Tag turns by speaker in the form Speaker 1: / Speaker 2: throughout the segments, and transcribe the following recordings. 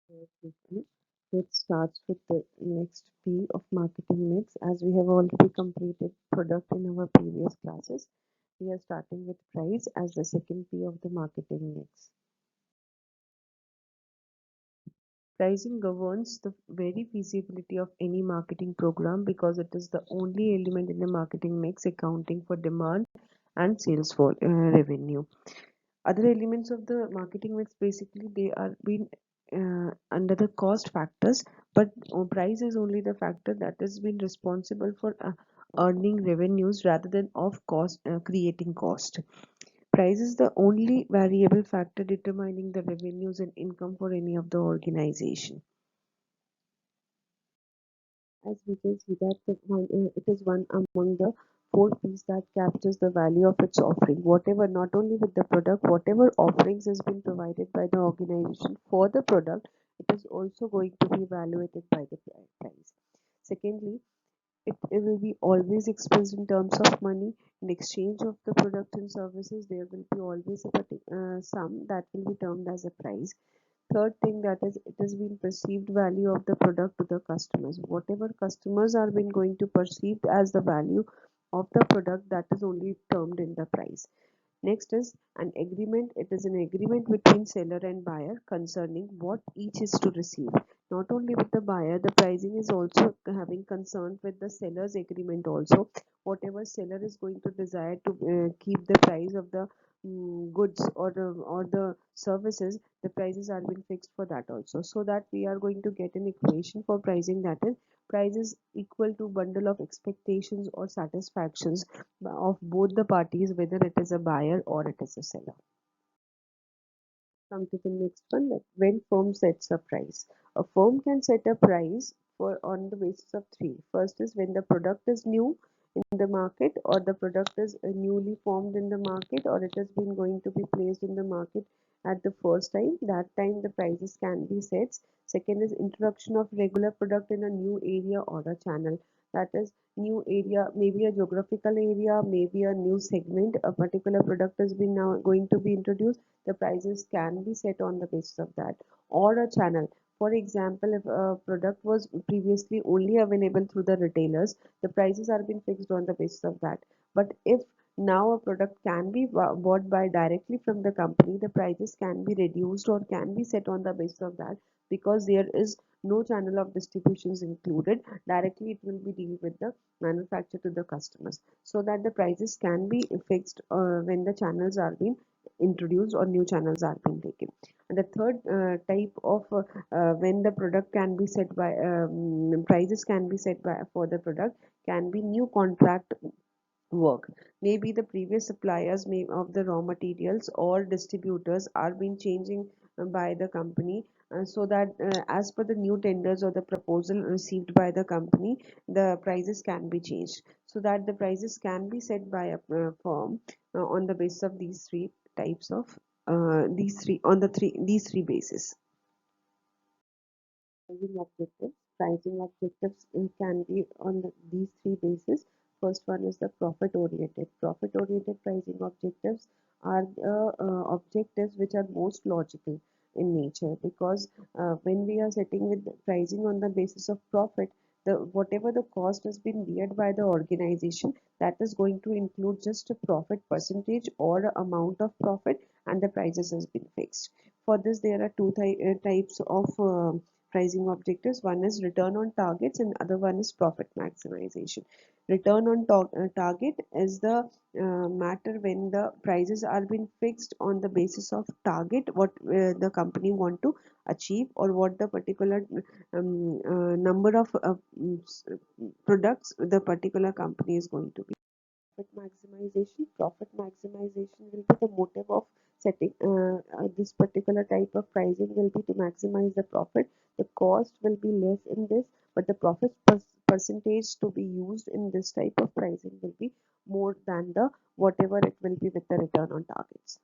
Speaker 1: Quickly. Let's start with the next P of marketing mix. As we have already completed product in our previous classes, we are starting with price as the second P of the marketing mix. Pricing governs the very feasibility of any marketing program because it is the only element in the marketing mix accounting for demand and sales for revenue. Other elements of the marketing mix basically they are being under the cost factors, but price is only the factor that has been responsible for earning revenues rather than of cost creating cost. Price is the only variable factor determining the revenues and income for any of the organization. As we can see that it is one among the four P's that captures the value of its offering. Whatever, not only with the product, whatever offerings has been provided by the organization for the product, it is also going to be evaluated by the price. Secondly, it will be always expressed in terms of money. In exchange of the product and services, there will be always a sum that will be termed as a price. Third thing that is it has been perceived value of the product to the customers. Whatever customers are been going to perceive as the value of the product, that is only termed in the price. Next is an agreement. It is an agreement between seller and buyer concerning what each is to receive. Not only with the buyer, the pricing is also having concern with the seller's agreement also. Whatever seller is going to desire to keep the price of the goods or the services, the prices are being fixed for that also. So that we are going to get an equation for pricing, that is price is equal to bundle of expectations or satisfactions of both the parties, whether it is a buyer or it is a seller. Come to the next one, that when firm sets a price. A firm can set a price for on the basis of three. First is when the product is new in the market, or the product is newly formed in the market, or it has been going to be placed in the market at the first time. That time the prices can be set. Second is introduction of regular product in a new area or a channel. That is new area, maybe a geographical area, maybe a new segment. A particular product has been now going to be introduced, the prices can be set on the basis of that. Or a channel, for example, if a product was previously only available through the retailers, the prices are being fixed on the basis of that. But if now a product can be bought by directly from the company, the prices can be reduced or can be set on the basis of that, because there is no channel of distributions included. Directly it will be deal with the manufacturer to the customers, so that the prices can be fixed when the channels are being introduced or new channels are being taken. And the third type of when the product can be set by prices can be set by for the product can be new contract work. Maybe the previous suppliers may of the raw materials or distributors are being changing by the company, so that as per the new tenders or the proposal received by the company, the prices can be changed, so that the prices can be set by a firm on the basis of these three types of these three on the three these three bases. Pricing objectives. Pricing objectives can be on these three bases. First one is the profit oriented. Profit oriented pricing objectives are the objectives which are most logical in nature, because when we are setting with pricing on the basis of profit, the whatever the cost has been beared by the organization, that is going to include just a profit percentage or amount of profit, and the prices has been fixed. For this there are two types of pricing objectives. One is return on targets and other one is profit maximization. Return on target is the matter when the prices are being fixed on the basis of target, what the company want to achieve, or what the particular number of products the particular company is going to be. Profit maximization will be the motive of setting this particular type of pricing will be to maximize the profit. The cost will be less in this, but the profit percentage to be used in this type of pricing will be more than the whatever it will be with the return on targets.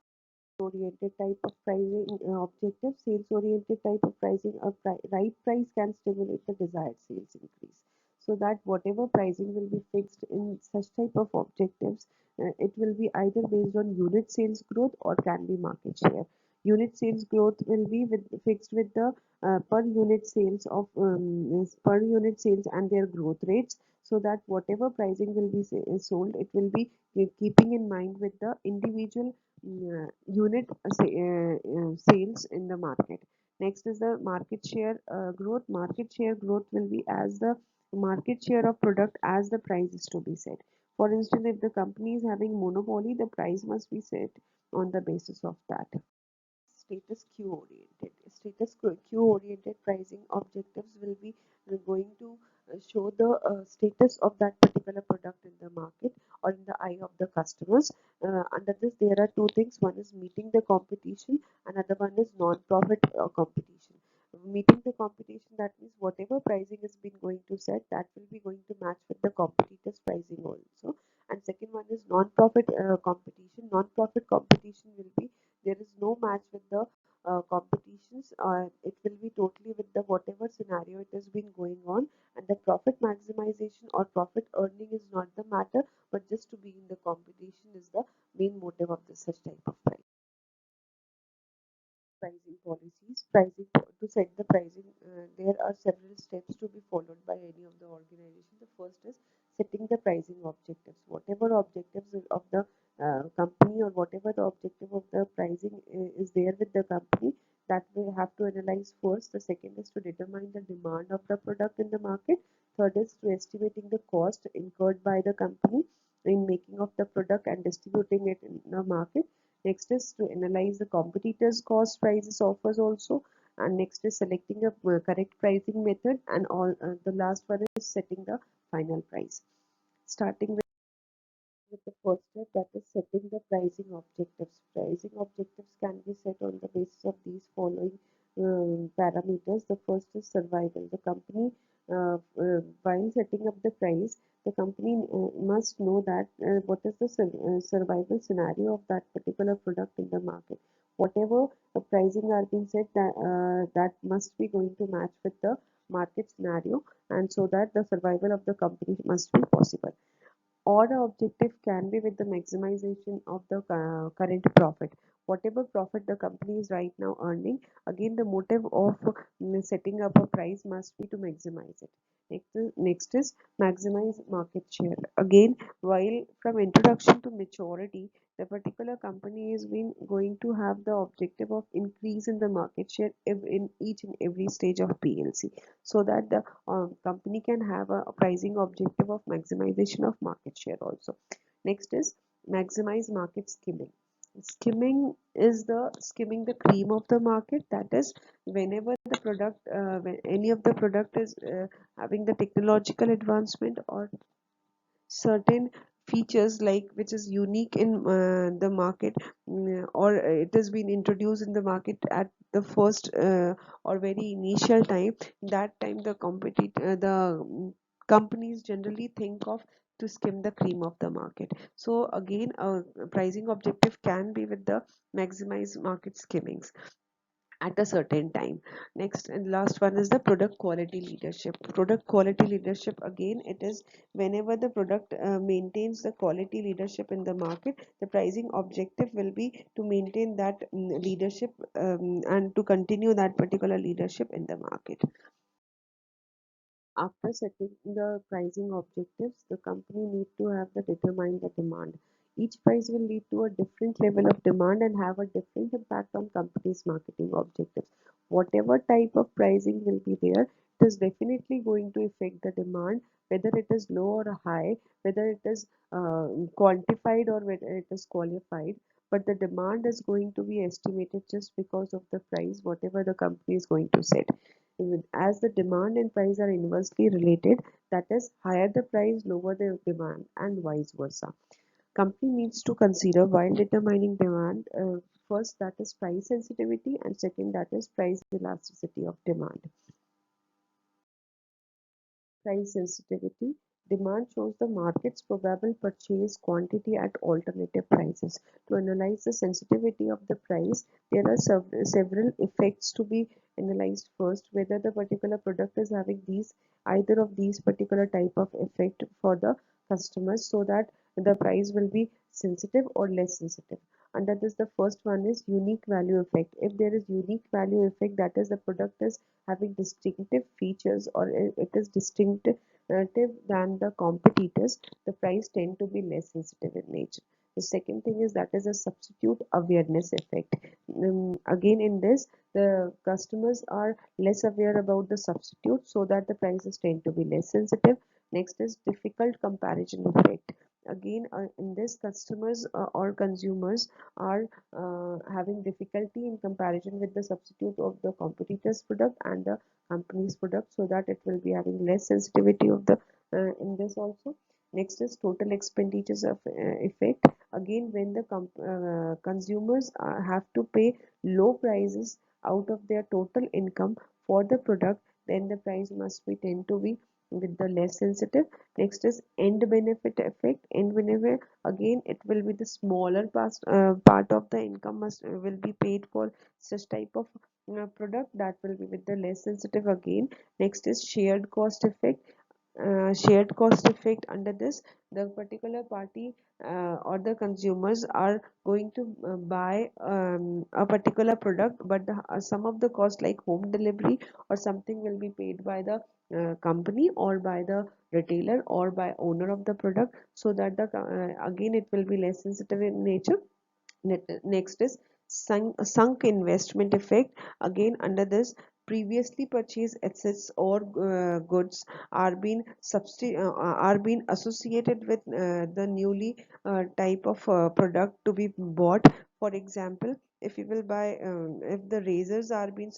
Speaker 1: Oriented type of pricing objective. Sales oriented type of pricing, a right price can stimulate the desired sales increase, so that whatever pricing will be fixed in such type of objectives, it will be either based on unit sales growth or can be market share. Unit sales growth will be fixed with the per unit sales of per unit sales and their growth rates, so that whatever pricing will be sold, it will be keeping in mind with the individual unit sales in the market. Next is the market share growth. Market share growth will be as the market share of product as the price is to be set. For instance, if the company is having monopoly, the price must be set on the basis of that. Status quo oriented pricing objectives will be going to show the status of that particular product in the market or in the eye of the customers. Under this, there are two things: one is meeting the competition, another one is non-profit competition. Meeting the competition, that means whatever pricing has been going to set, that will be going to match with the competitors pricing also. And second one is non-profit competition. Non-profit competition will be, there is no match with the competitions. It will be totally with the whatever scenario it has been going on, and the profit maximization or profit earning is not the matter, but just to be in the competition is the main motive of this such type of pricing policies. To set the pricing, there are several steps to be followed by any of the organization. The first is setting the pricing objectives. Whatever objectives of the company, or whatever the objective of the pricing is there with the company, that we have to analyze first. The second is to determine the demand of the product in the market. Third is to estimating the cost incurred by the company in making of the product and distributing it in the market. Next is to analyze the competitors' cost, prices, offers also. And next is selecting a correct pricing method. And all the last one is setting the final price. Starting with the first step, that is setting the pricing objectives. Pricing objectives can be set on the basis of these following parameters. The first is survival. The company, while setting up the price, the company must know that what is the survival scenario of that particular product in the market. Whatever pricing are being set, that must be going to match with the market scenario, and so that the survival of the company must be possible. Or the objective can be with the maximization of the current profit. Whatever profit the company is right now earning, again the motive of setting up a price must be to maximize it. Next is maximize market share. Again, while from introduction to maturity, the particular company is been going to have the objective of increase in the market share in each and every stage of PLC, so that the company can have a pricing objective of maximization of market share also. Next is maximize market skimming. Skimming is the skimming the cream of the market. That is, whenever the product, when any of the product is having the technological advancement or certain features like which is unique in the market, or it has been introduced in the market at the first or very initial time, that time the companies generally think of to skim the cream of the market. So again, a pricing objective can be with the maximize market skimmings at a certain time. Next and last one is the product quality leadership. Product quality leadership, again, it is whenever the product maintains the quality leadership in the market, the pricing objective will be to maintain that leadership, and to continue that particular leadership in the market. After setting the pricing objectives, the company need to have the determine the demand. Each price will lead to a different level of demand and have a different impact on company's marketing objectives. Whatever type of pricing will be there, it is definitely going to affect the demand, whether it is low or high, whether it is quantified or whether it is qualified. But the demand is going to be estimated just because of the price, whatever the company is going to set. As the demand and price are inversely related, that is, higher the price, lower the demand, and vice versa. Company needs to consider while determining demand, first that is price sensitivity, and second that is price elasticity of demand. Price sensitivity. Demand shows the market's probable purchase quantity at alternative prices. To analyze the sensitivity of the price, there are several effects to be analyzed. First, whether the particular product is having these either of these particular type of effect for the customers, so that the price will be sensitive or less sensitive. Under this, the first one is unique value effect. If there is unique value effect, that is the product is having distinctive features or it is distinctive than the competitors, the price tend to be less sensitive in nature. The second thing is that is a substitute awareness effect. Again, in this, the customers are less aware about the substitute, so that the prices tend to be less sensitive. Next is difficult comparison effect. Again, in this, customers or consumers are having difficulty in comparison with the substitute of the competitor's product and the company's product, so that it will be having less sensitivity of the in this also. Next is total expenditures of effect. Again, when the consumers have to pay low prices out of their total income for the product, then the price must be tend to be with the less sensitive. Next is end benefit effect. End benefit, again, it will be the smaller part of the income must will be paid for such type of product, that will be with the less sensitive again. Next is shared cost effect. Shared cost effect, under this, the particular party or the consumers are going to buy a particular product, but some of the cost like home delivery or something will be paid by the company or by the retailer or by owner of the product, so that the again it will be less sensitive in nature. Next is sunk investment effect. Again, under this, previously purchased assets or goods are being associated with the newly type of product to be bought. For example, if you will buy, if the razors are being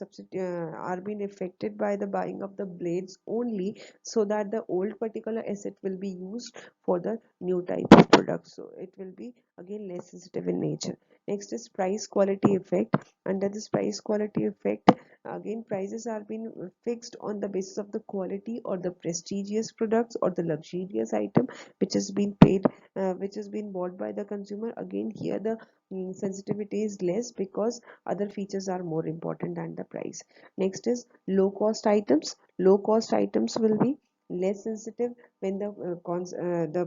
Speaker 1: affected by the buying of the blades only, so that the old particular asset will be used for the new type of product, so it will be again less sensitive in nature. Next is price quality effect. Under this price quality effect, again, prices are being fixed on the basis of the quality or the prestigious products or the luxurious item which has been paid, which has been bought by the consumer. Again, here the sensitivity is less because other features are more important than the price. Next is low cost items. Low cost items will be less sensitive when the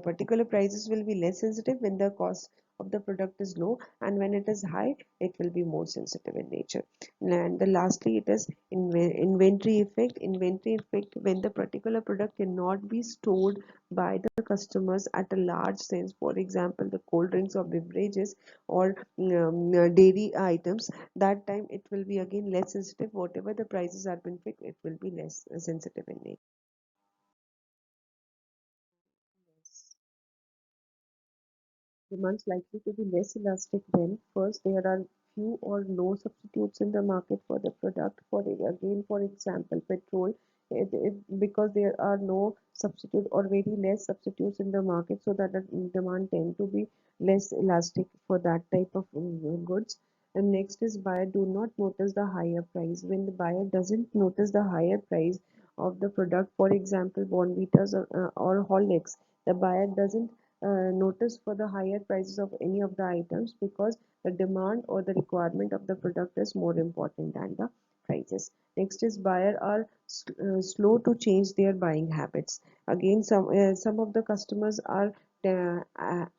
Speaker 1: particular prices will be less sensitive when the cost of the product is low, and when it is high, it will be more sensitive in nature. And the lastly, it is inventory effect. Inventory effect, when the particular product cannot be stored by the customers at a large sense, for example the cold drinks or beverages or dairy items, that time it will be again less sensitive. Whatever the prices are been fixed, it will be less sensitive in nature. Demands likely to be less elastic when first there are few or no substitutes in the market for the product. For example, petrol, because there are no substitute or very less substitutes in the market, so that the demand tend to be less elastic for that type of goods. And next is buyer do not notice the higher price. When the buyer doesn't notice the higher price of the product, for example Bonvitas or Horlicks, the buyer doesn't notice for the higher prices of any of the items, because the demand or the requirement of the product is more important than the prices. Next is buyer are slow to change their buying habits. Again, some of the customers are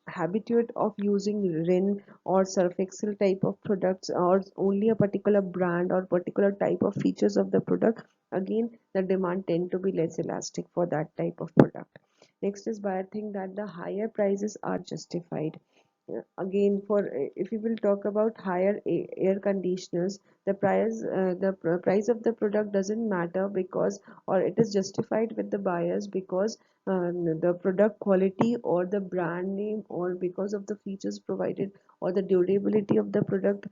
Speaker 1: habituate of using Rin or Surf Excel type of products, or only a particular brand or particular type of features of the product. Again, the demand tend to be less elastic for that type of product. Next is buyer think that the higher prices are justified. Again, if we will talk about higher air conditioners, the price of the product doesn't matter, because or it is justified with the buyers because the product quality or the brand name, or because of the features provided or the durability of the product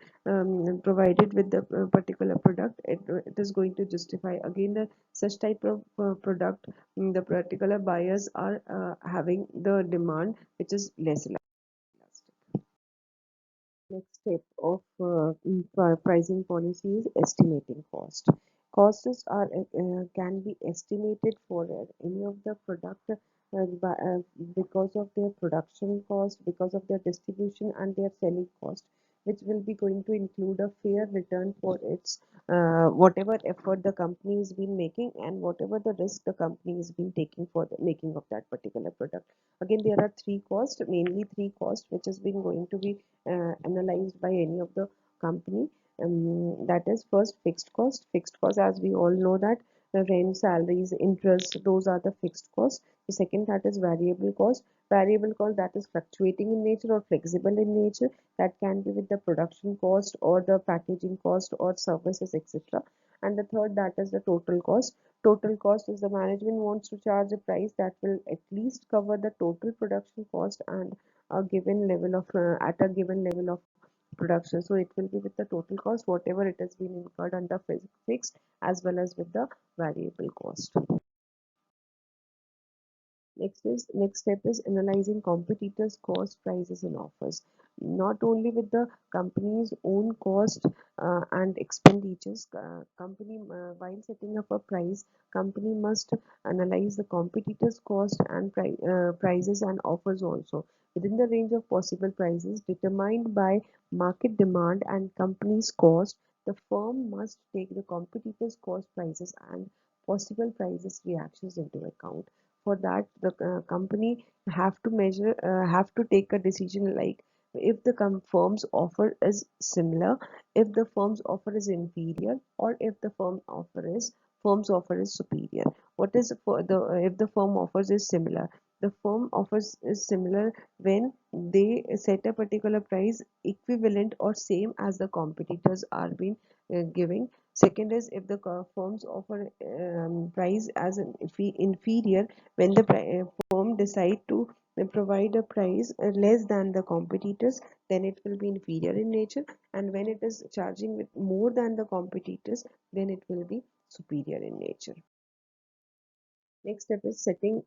Speaker 1: provided with the particular product, it is going to justify. Again, the such type of product, the particular buyers are having the demand which is less elastic. Next step of pricing policy is estimating cost. Costs are can be estimated for any of the product because of their production cost, because of their distribution and their selling cost. which will be going to include a fair return for its whatever effort the company has been making and whatever the risk the company has been taking for the making of that particular product. Again, there are three costs, mainly three costs, which has been going to be analyzed by any of the company. That is first fixed cost. Fixed cost, as we all know that the rent, salaries, interest, those are the fixed costs. The second, that is variable cost. Variable cost, that is fluctuating in nature or flexible in nature. That can be with the production cost or the packaging cost or services, etc. And the third, that is the total cost. Total cost is the management wants to charge a price that will at least cover the total production cost and a given level of at a given level of production. So it will be with the total cost, whatever it has been incurred under fixed as well as with the variable cost. Next step is analyzing competitors' cost, prices, and offers. Not only with the company's own cost and expenditures, company while setting up a price, company must analyze the competitors' cost and prices and offers also. Within the range of possible prices determined by market demand and company's cost, the firm must take the competitors' cost, prices, and possible prices reactions into account. For that, the company have to take a decision like if the firm's offer is similar, if the firm's offer is inferior, or if the firm's offer is superior. What is for the if the firm offers is similar, the firm offers is similar when they set a particular price equivalent or same as the competitors are being giving. Second is if the firm's offer price as an inferior when the firm decide to provide a price less than the competitors, then it will be inferior in nature, and when it is charging with more than the competitors, then it will be superior in nature. Next step is selecting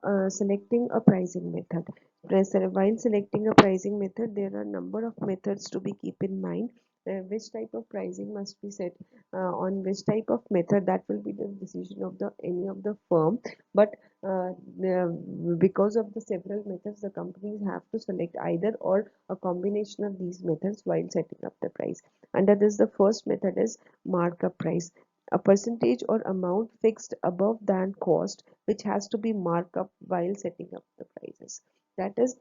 Speaker 1: a pricing method. While selecting a pricing method, there are a number of methods to be keep in mind. Which type of pricing must be set on which type of method, that will be the decision of the any of the firm. But because of the several methods, the companies have to select either or a combination of these methods while setting up the price. Under this, the first method is markup price, a percentage or amount fixed above than cost, which has to be marked up while setting up the prices. That is,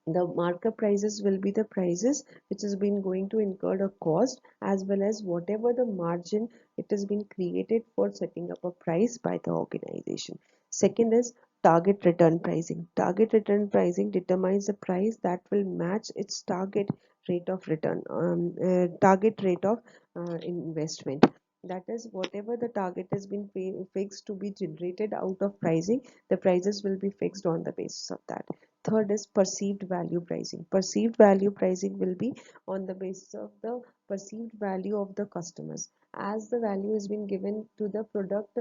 Speaker 1: the markup prices will be the prices which has been going to incur a cost as well as whatever the margin it has been created for setting up a price by the organization. Second is target return pricing. Target return pricing determines the price that will match its target rate of return, target rate of investment. That is, whatever the target has been fixed to be generated out of pricing, the prices will be fixed on the basis of that. Third is perceived value pricing. Perceived value pricing will be on the basis of the perceived value of the customers. As the value has been given to the product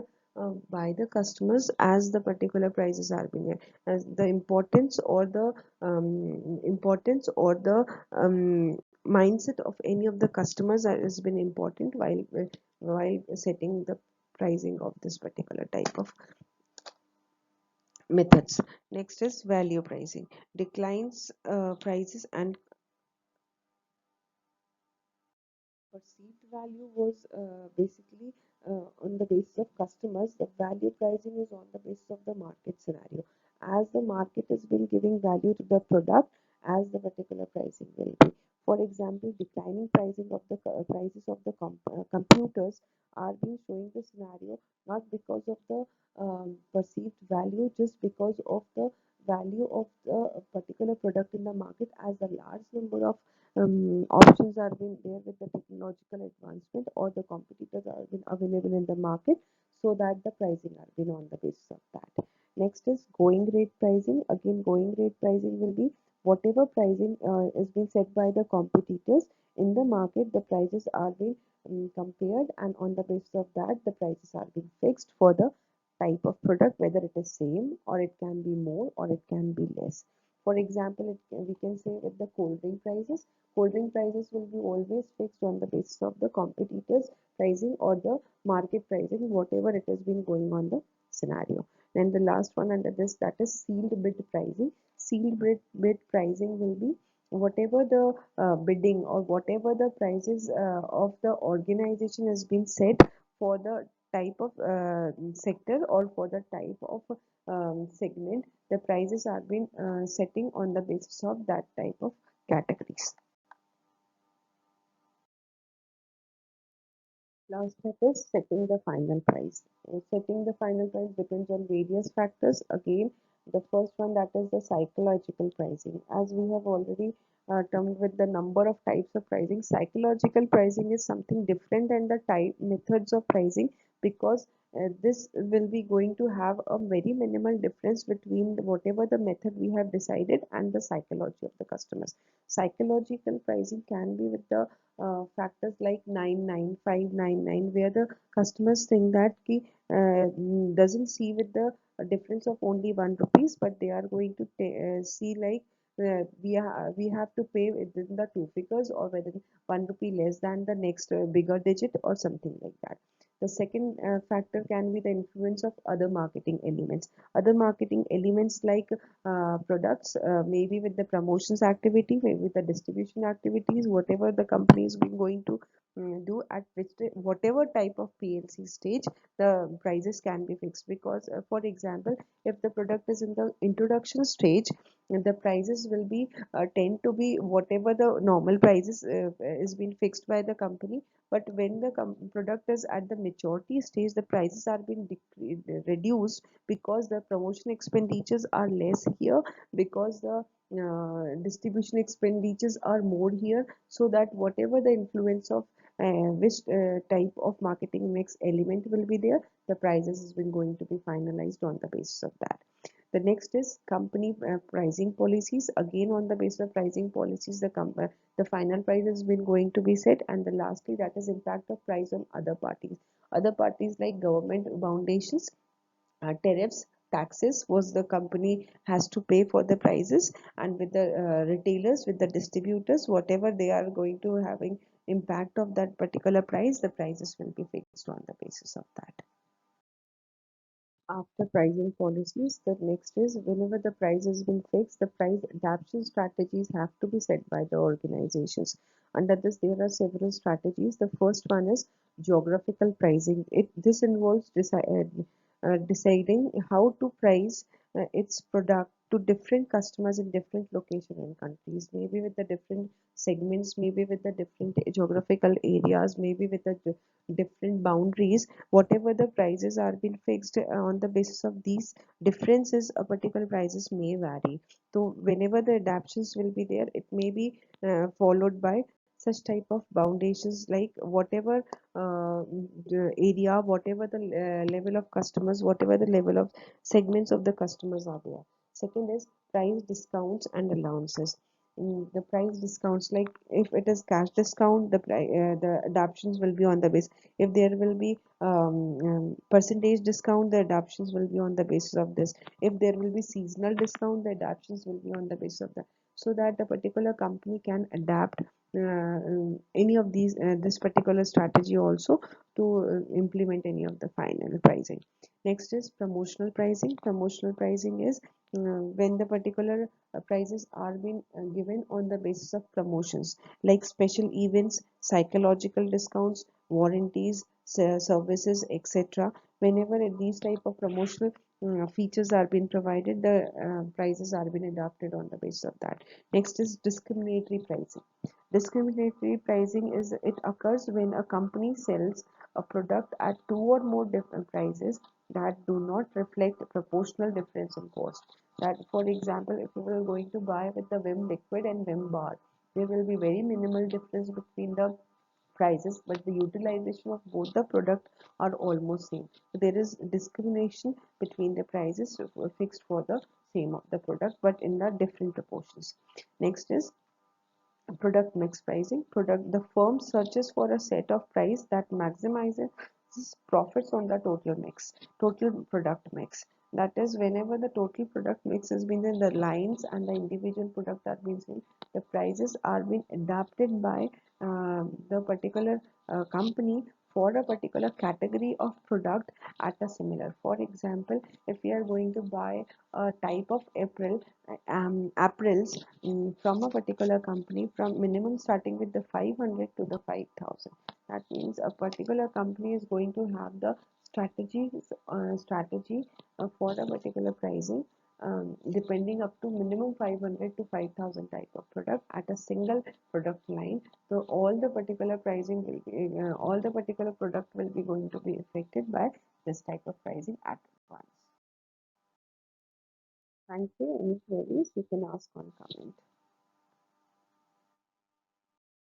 Speaker 1: by the customers, as the particular prices are being, as the importance or the mindset of any of the customers has been important while setting the pricing of this particular type of methods. Next is value pricing. Declines prices and perceived value was basically on the basis of customers. The value pricing is on the basis of the market scenario. As the market has been giving value to the product, as the particular pricing will be. For example, declining pricing of the prices of the computers are being showing the scenario not because of the perceived value, just because of the value of the particular product in the market, as a large number of options are being there with the technological advancement or the competitors are been available in the market, so that the pricing are been on the basis of that. Next is going rate pricing. Again, going rate pricing will be whatever pricing is being set by the competitors in the market, the prices are being compared, and on the basis of that the prices are being fixed for the type of product, whether it is same or it can be more or it can be less. For example, we can say with the cold drink prices will be always fixed on the basis of the competitors pricing or the market pricing, whatever it has been going on the scenario. And the last one under this, that is sealed bid pricing. Sealed bid pricing will be whatever the bidding or whatever the prices of the organization has been set for the type of sector or for the type of segment, the prices are been setting on the basis of that type of categories. Last step is setting the final price. Setting the final price depends on various factors. Again, the first one, that is the psychological pricing. As we have already termed with the number of types of pricing, psychological pricing is something different than the type methods of pricing, because this will be going to have a very minimal difference between whatever the method we have decided and the psychology of the customers. Psychological pricing can be with the factors like 99599, where the customers think that doesn't see with the difference of only 1 rupees, but they are going to see like we have to pay within the two figures, or whether 1 rupee less than the next bigger digit or something like that. The second factor can be the influence of other marketing elements. Other marketing elements like products, maybe with the promotions activity, maybe with the distribution activities, whatever the company is going to do at whatever type of PLC stage, the prices can be fixed. Because, for example, if the product is in the introduction stage, the prices will be tend to be whatever the normal prices is being fixed by the company. But when the product is at the maturity stage, the prices are being reduced, because the promotion expenditures are less here, because the distribution expenditures are more here, so that whatever the influence of which type of marketing mix element will be there, the prices has been going to be finalized on the basis of that. The next is company pricing policies. Again, on the basis of pricing policies, the final price has been going to be set. And the lastly, that is impact of price on other parties. Other parties like government foundations, tariffs, taxes was the company has to pay for the prices, and with the retailers, with the distributors, whatever they are going to having impact of that particular price, the prices will be fixed on the basis of that. After pricing policies, the next is, whenever the price has been fixed, the price adaptation strategies have to be set by the organizations. Under this, there are several strategies. The first one is geographical pricing. This involves deciding how to price its product to different customers in different locations and countries, maybe with the different segments, maybe with the different geographical areas, maybe with the different boundaries. Whatever the prices are being fixed on the basis of these differences, a particular prices may vary. So whenever the adaptations will be there, it may be followed by such type of foundations, like whatever the area, whatever the level of customers, whatever the level of segments of the customers are there. Second is price discounts and allowances. The price discounts, like if it is cash discount, the adaptations will be on the base. If there will be percentage discount, the adaptations will be on the basis of this. If there will be seasonal discount, the adaptations will be on the basis of that, so that the particular company can adapt any of these this particular strategy also to implement any of the final pricing. Next is promotional pricing. Promotional pricing is when the particular prices are being given on the basis of promotions, like special events, psychological discounts, warranties, services, etc. Whenever these type of promotional features are being provided, the prices are being adopted on the basis of that. Next is discriminatory pricing. Discriminatory pricing is, it occurs when a company sells a product at two or more different prices that do not reflect a proportional difference in cost. That, for example, if you were going to buy with the Vim liquid and Vim bar, there will be very minimal difference between the prices, but the utilization of both the product are almost same. So there is discrimination between the prices fixed for the same of the product, but in the different proportions. Next is product mix pricing. The firm searches for a set of price that maximizes profits on the total product mix. That is, whenever the total product mix has been in the lines and the individual product are being seen, the prices are being adapted by the particular company for a particular category of product at a similar. For example, if we are going to buy a type of apparels from a particular company, from minimum starting with the 500 to the 5,000. That means a particular company is going to have the strategy for a particular pricing, depending up to minimum 500 to 5,000 type of product at a single product line. So all the particular product will be going to be affected by this type of pricing at once. Thank you. Any queries you can ask on comment.